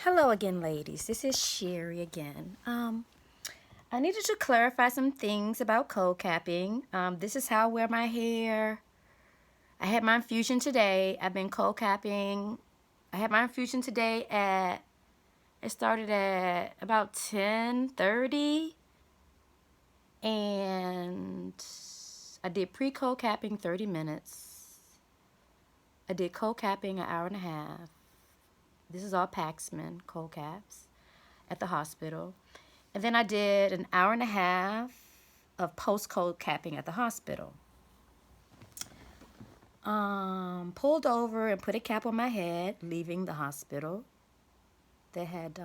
Hello again, ladies. This is Sherri again. I needed to clarify some things about cold capping. This is how I wear my hair. I had my infusion today. I've been cold capping. I had my infusion today it started at about 10:30, and I did pre-cold capping 30 minutes. I did cold capping an hour and a half. This is all Paxman cold caps at the hospital. And then I did an hour and a half of post-cold capping at the hospital. Pulled over and put a cap on my head, leaving the hospital. They had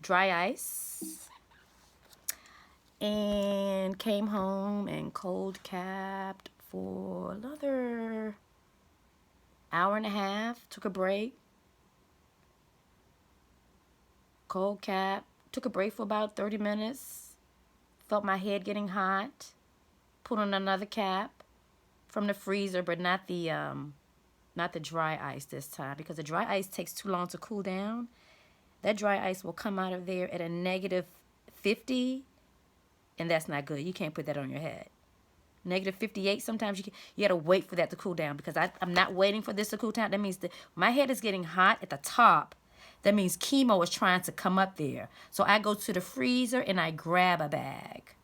dry ice. And came home and cold capped for another hour and a half. Took a break. Cold cap. Took a break for about 30 minutes. Felt my head getting hot. Put on another cap from the freezer, but not the dry ice this time, because the dry ice takes too long to cool down. That dry ice will come out of there at a -50, and that's not good. You can't put that on your head. -58, sometimes you gotta wait for that to cool down, because I'm not waiting for this to cool down. That means that my head is getting hot at the top. That means chemo is trying to come up there. So I go to the freezer and I grab a bag.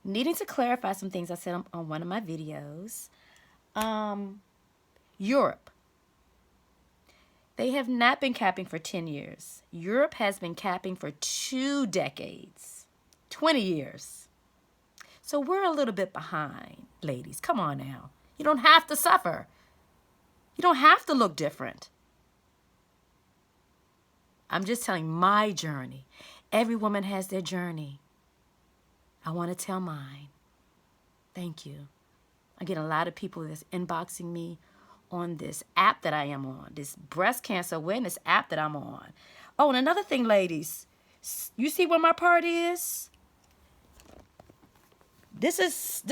Needing to clarify some things I said on one of my videos. Europe. They have not been capping for 10 years. Europe has been capping for 2 decades, 20 years. So we're a little bit behind, ladies. Come on now. You don't have to suffer. You don't have to look different. I'm just telling my journey. Every woman has their journey. I want to tell mine. Thank you. I get a lot of people that's inboxing me on this app that I am on, this breast cancer awareness app that I'm on. Oh, and another thing, ladies, you see where my part is? This is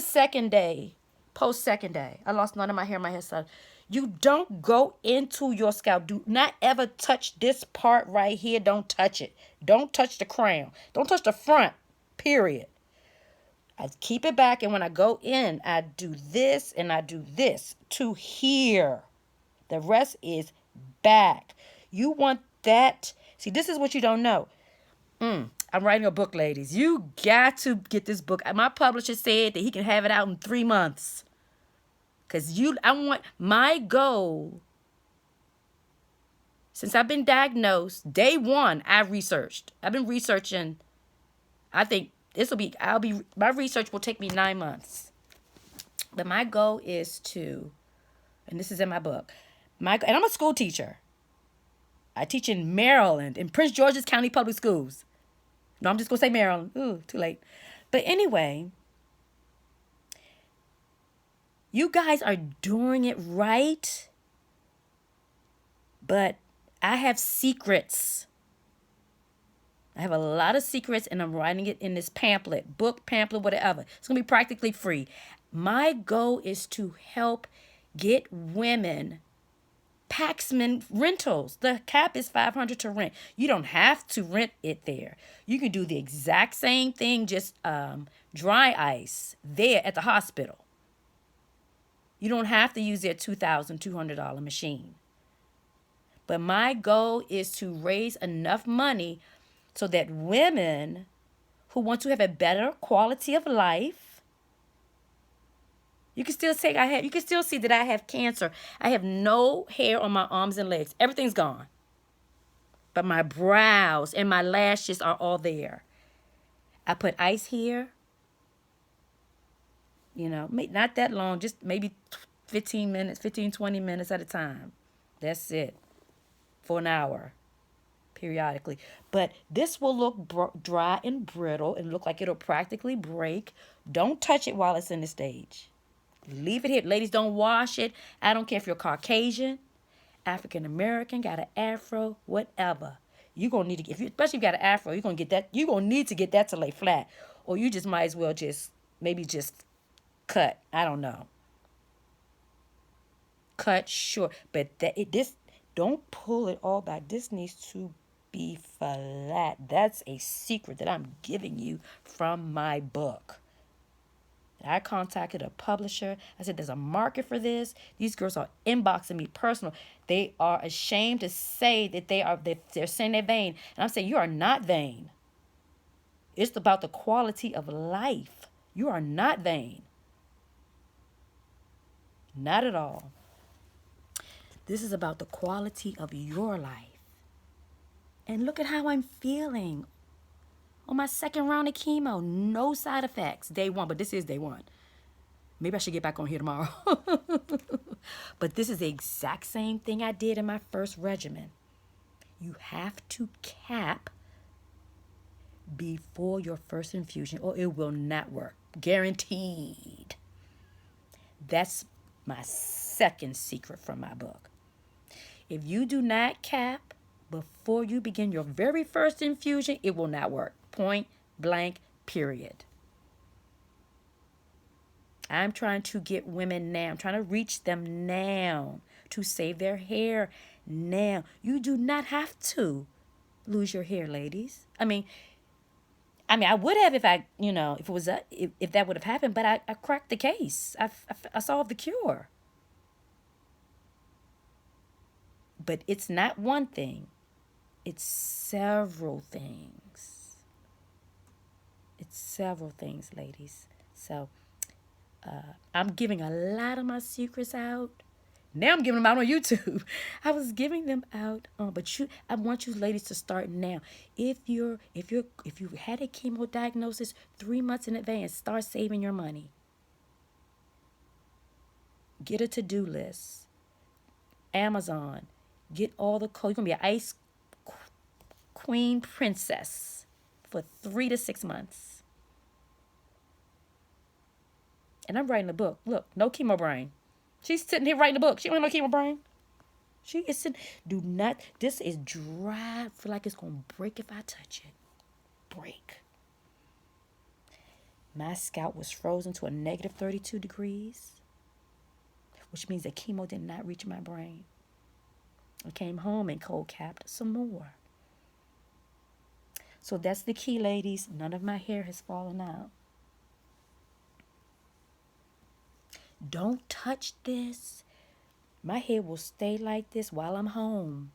second day, post second day. I lost none of my hair, my hair started. You don't go into your scalp. Do not ever touch this part right here. Don't touch it. Don't touch the crown. Don't touch the front, period. I keep it back, and when I go in, I do this and I do this to here. The rest is back. You want that. See, this is what you don't know. I'm writing a book, ladies. You got to get this book. My publisher said that he can have it out in 3 months. Because I want my goal. Since I've been diagnosed, day one, I've been researching. I think my research will take me 9 months. But my goal is to, and this is in my book, and I'm a school teacher. I teach in Maryland, in Prince George's County Public Schools. No, I'm just going to say Maryland. Ooh, too late. But anyway, you guys are doing it right. But I have secrets. I have a lot of secrets, and I'm writing it in this book, pamphlet, whatever. It's going to be practically free. My goal is to help get women Paxman rentals. The cap is $500 to rent. You don't have to rent it there. You can do the exact same thing, just dry ice there at the hospital. You don't have to use their $2,200 machine. But my goal is to raise enough money so that women who want to have a better quality of life, you can still see that I have cancer. I have no hair on my arms and legs. Everything's gone. But my brows and my lashes are all there. I put ice here. Not that long, just maybe 15 minutes, 15, 20 minutes at a time. That's it. For an hour, periodically. But this will look dry and brittle and look like it'll practically break. Don't touch it while it's in the stage. Leave it here. Ladies, don't wash it. I don't care if you're Caucasian, African American, got an afro, whatever. You're gonna need to especially if you got an afro, you're gonna need to get that to lay flat. Or you just might as well just cut. I don't know. cut short. But this, don't pull it all back. This needs to be flat. That's a secret that I'm giving you from my book. I contacted a publisher. I said, there's a market for this. These girls are inboxing me personal. They are ashamed to say that they're saying they're vain. And I'm saying, you are not vain. It's about the quality of life. You are not vain. Not at all. This is about the quality of your life. And look at how I'm feeling. On my second round of chemo, no side effects. Day one, but this is day one. Maybe I should get back on here tomorrow. But this is the exact same thing I did in my first regimen. You have to cap before your first infusion or it will not work. Guaranteed. That's my second secret from my book. If you do not cap before you begin your very first infusion, it will not work. Point blank, period. I'm trying to get women now. I'm trying to reach them now to save their hair now. You do not have to lose your hair, ladies. I mean, I would have if if it was if that would have happened, but I cracked the case. I solved the cure. But it's not one thing. It's several things. It's several things, ladies. So I'm giving a lot of my secrets out. Now I'm giving them out on YouTube. I was giving them out, but I want you ladies to start now. If you had a chemo diagnosis 3 months in advance, start saving your money. Get a to-do list. Amazon. Get all the code. You're gonna be an ice queen princess for 3 to 6 months. And I'm writing a book. Look, no chemo brain. She's sitting here writing a book. She don't have no chemo brain. She is sitting. This is dry. I feel like it's going to break if I touch it. Break. My scalp was frozen to a negative 32 degrees, which means that chemo did not reach my brain. I came home and cold capped some more. So that's the key, ladies. None of my hair has fallen out. Don't touch this. My hair will stay like this while I'm home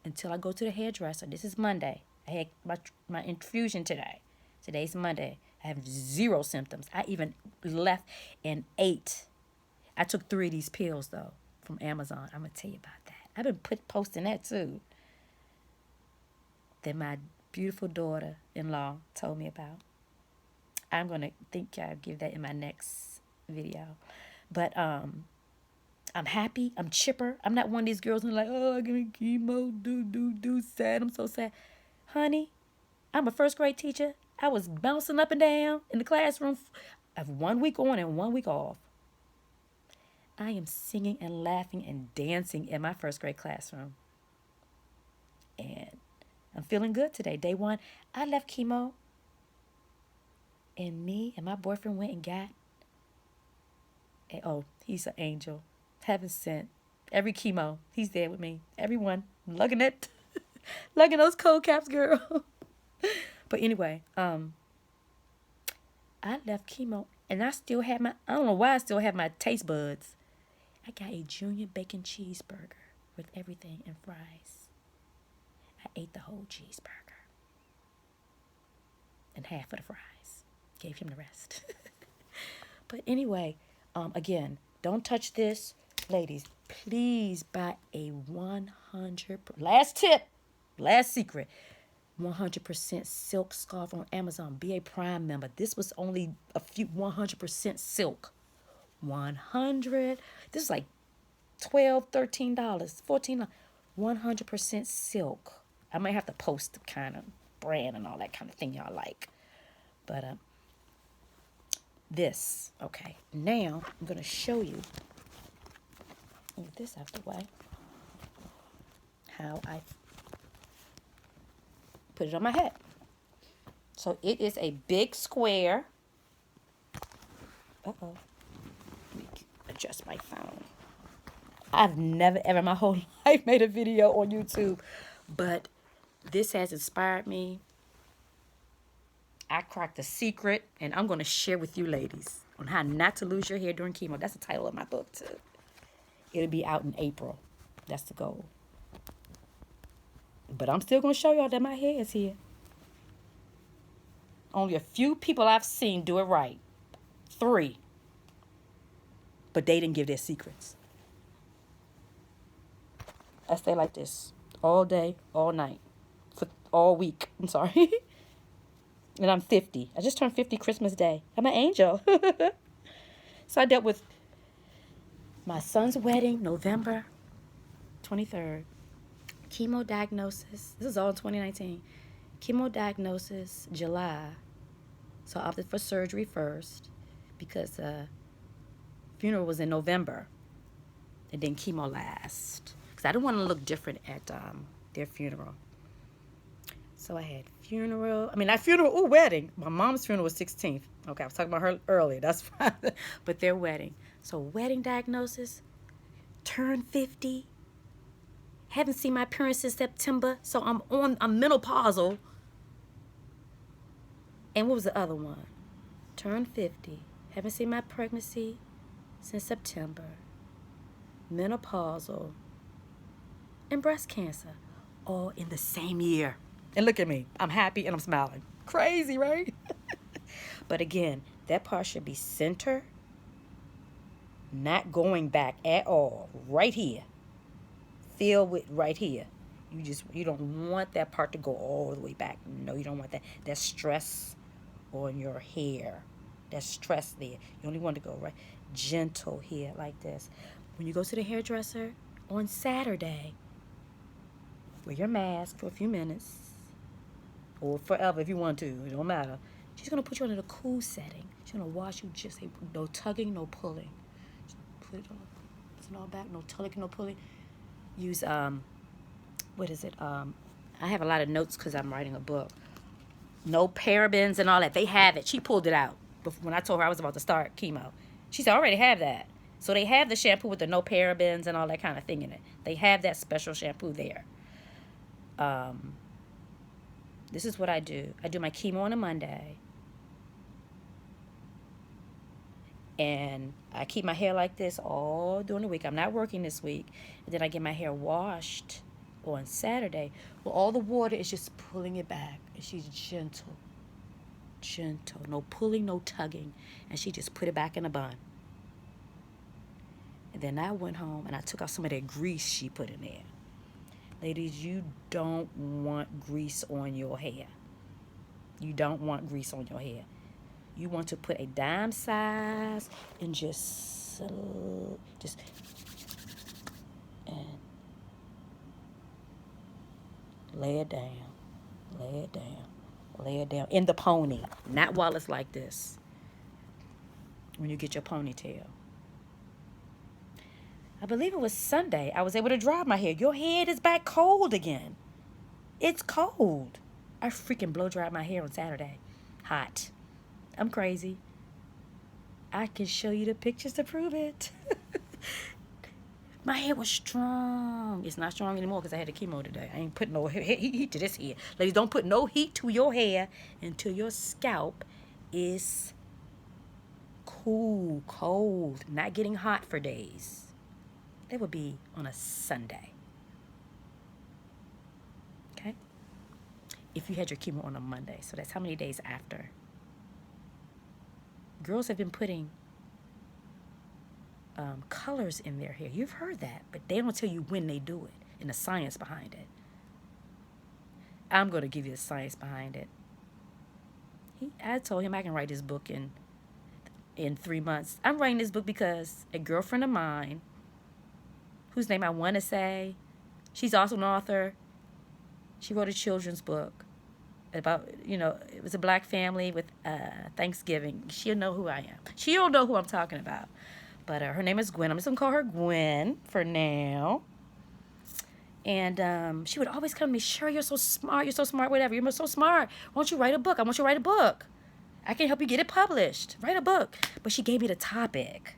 until I go to the hairdresser. This is Monday. I had my infusion today. Today's Monday. I have 0 symptoms. I even left and ate. I took 3 of these pills, though, from Amazon. I'm going to tell you about that. I've been posting that, too. That my beautiful daughter-in-law told me about. I'm going to think I'll give that in my next video. But I'm happy. I'm chipper. I'm not one of these girls who's like, oh, give me chemo, sad. I'm so sad. Honey, I'm a first grade teacher. I was bouncing up and down in the classroom of 1 week on and 1 week off. I am singing and laughing and dancing in my first grade classroom. And I'm feeling good today. Day one, I left chemo. And me and my boyfriend went and got. Oh, he's an angel. Heaven sent. Every chemo, he's there with me. Everyone, lugging it. Lugging those cold caps, girl. But anyway, I left chemo and I still had I don't know why I still have my taste buds. I got a junior bacon cheeseburger with everything and fries. I ate the whole cheeseburger. And half of the fries. Gave him the rest. But anyway, again, don't touch this. Ladies, please buy a 100%, last tip, last secret, 100% silk scarf on Amazon. Be a Prime member. This was only 100% silk. 100. This is like $12, $13, $14. 100% silk. I might have to post the kind of brand and all that kind of thing y'all like. But this, okay. Now I'm gonna show you. Get this out the way. How I put it on my head. So it is a big square. Uh-oh. Let me adjust my phone. I've never ever in my whole life made a video on YouTube, but this has inspired me. I cracked a secret, and I'm going to share with you ladies on how not to lose your hair during chemo. That's the title of my book, too. It'll be out in April. That's the goal. But I'm still going to show y'all that my hair is here. Only a few people I've seen do it right. 3. But they didn't give their secrets. I stay like this all day, all night, for all week. I'm sorry. And I'm 50. I just turned 50 Christmas Day. I'm an angel. So I dealt with my son's wedding, November 23rd. Chemo diagnosis. This is all in 2019. Chemo diagnosis, July. So I opted for surgery first because funeral was in November. And then chemo last. Because I didn't want to look different at their funeral. So I had wedding. My mom's funeral was 16th. Okay, I was talking about her earlier. That's fine. But their wedding. So wedding diagnosis, turned 50. Haven't seen my parents since September. So I'm menopausal. And what was the other one? Turned 50. Haven't seen my pregnancy since September. Menopausal. And breast cancer. All in the same year. And look at me. I'm happy and I'm smiling. Crazy, right? But again, that part should be center. Not going back at all. Right here. Feel with right here. You don't want that part to go all the way back. No, you don't want that. That's stress on your hair. That's stress there. You only want to go right gentle here like this. When you go to the hairdresser on Saturday, wear your mask for a few minutes. Or forever if you want to. It don't matter. She's going to put you under the cool setting. She's going to wash you just no tugging, no pulling. Just put it all back. No tugging, no pulling. Use, what is it? I have a lot of notes because I'm writing a book. No parabens and all that. They have it. She pulled it out when I told her I was about to start chemo. She said, I already have that. So they have the shampoo with the no parabens and all that kind of thing in it. They have that special shampoo there. This is what I do. I do my chemo on a Monday. And I keep my hair like this all during the week. I'm not working this week. And then I get my hair washed on Saturday. Well, all the water is just pulling it back. And she's gentle. Gentle. No pulling, no tugging. And she just put it back in a bun. And then I went home and I took out some of that grease she put in there. Ladies, you don't want grease on your hair. You don't want grease on your hair. You want to put a dime size and just and lay it down. Lay it down. Lay it down in the pony. Not while it's like this. When you get your ponytail. I believe it was Sunday. I was able to dry my hair. Your head is back cold again. It's cold. I freaking blow dried my hair on Saturday. Hot. I'm crazy. I can show you the pictures to prove it. My hair was strong. It's not strong anymore because I had the chemo today. I ain't putting no heat to this hair. Ladies, don't put no heat to your hair until your scalp is cool, cold, not getting hot for days. It would be on a Sunday. Okay? If you had your chemo on a Monday. So that's how many days after. Girls have been putting colors in their hair. You've heard that, but they don't tell you when they do it and the science behind it. I'm going to give you the science behind it. I told him I can write this book in 3 months. I'm writing this book because a girlfriend of mine, whose name I want to say, she's also an author. She wrote a children's book about, it was a black family with Thanksgiving. She'll know who I am. She'll know who I'm talking about. But her name is Gwen. I'm just going to call her Gwen for now. And she would always come to me, Sherri, you're so smart, whatever. You're so smart. Why don't you write a book? I want you to write a book. I can help you get it published. Write a book. But she gave me the topic.